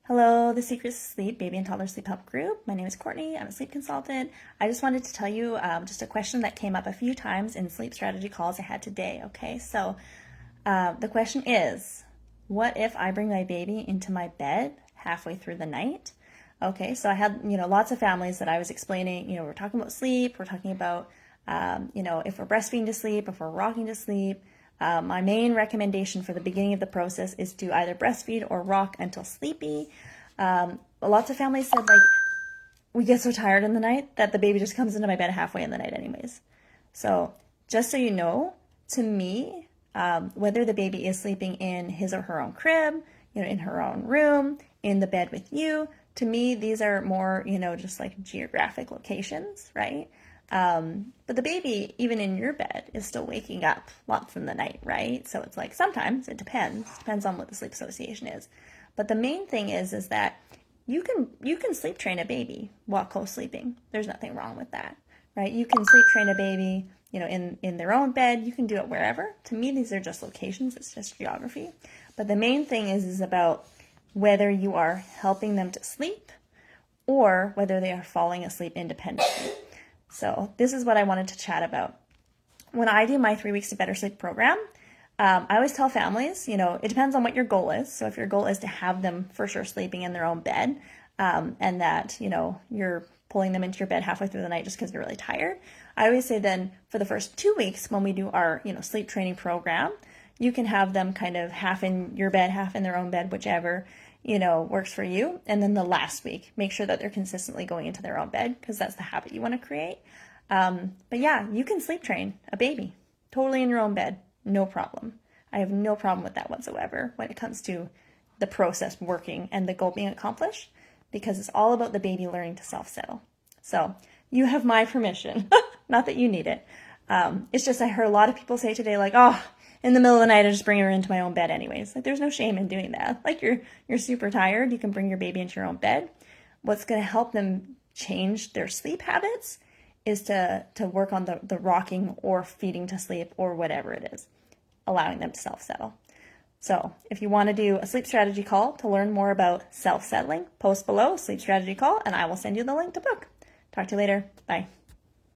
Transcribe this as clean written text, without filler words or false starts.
Hello, the Secrets to Sleep Baby and Toddler Sleep Help Group. My name is Courtney. I'm a sleep consultant. I just wanted to tell you just a question that came up a few times in sleep strategy calls I had today. Okay, so the question is, what if I bring my baby into my bed halfway through the night? Okay, so I had lots of families that I was explaining. We're talking about sleep. We're talking about if we're breastfeeding to sleep, if we're rocking to sleep. My main recommendation for the beginning of the process is to either breastfeed or rock until sleepy. Lots of families said, like, we get so tired in the night that the baby just comes into my bed halfway in the night anyways. So just so you know, to me, whether the baby is sleeping in his or her own crib, in her own room, in the bed with you, to me, these are more, just like geographic locations, right? But the baby, even in your bed, is still waking up lots in the night, right? So it's like sometimes it depends on what the sleep association is. But the main thing is that you can sleep train a baby while co-sleeping. There's nothing wrong with that, right? You can sleep train a baby, in their own bed. You can do it wherever. To me, these are just locations. It's just geography. But the main thing is about whether you are helping them to sleep or whether they are falling asleep independently. So this is what I wanted to chat about. When I do my 3 weeks to better sleep program, I always tell families, it depends on what your goal is. So if your goal is to have them for sure sleeping in their own bed, and that, you're pulling them into your bed halfway through the night just because you're really tired, I always say then for the first 2 weeks when we do our, sleep training program, you can have them kind of half in your bed, half in their own bed, whichever, works for you. And then the last week, make sure that they're consistently going into their own bed because that's the habit you want to create. But yeah, you can sleep train a baby totally in your own bed. No problem. I have no problem with that whatsoever when it comes to the process working and the goal being accomplished, because it's all about the baby learning to self-settle. So you have my permission. Not that you need it. It's just I heard a lot of people say today, like, oh, in the middle of the night, I just bring her into my own bed anyways. Like, there's no shame in doing that. Like, you're super tired. You can bring your baby into your own bed. What's going to help them change their sleep habits is to work on the rocking or feeding to sleep or whatever it is, allowing them to self-settle. So if you want to do a sleep strategy call to learn more about self-settling, post below sleep strategy call, and I will send you the link to book. Talk to you later. Bye.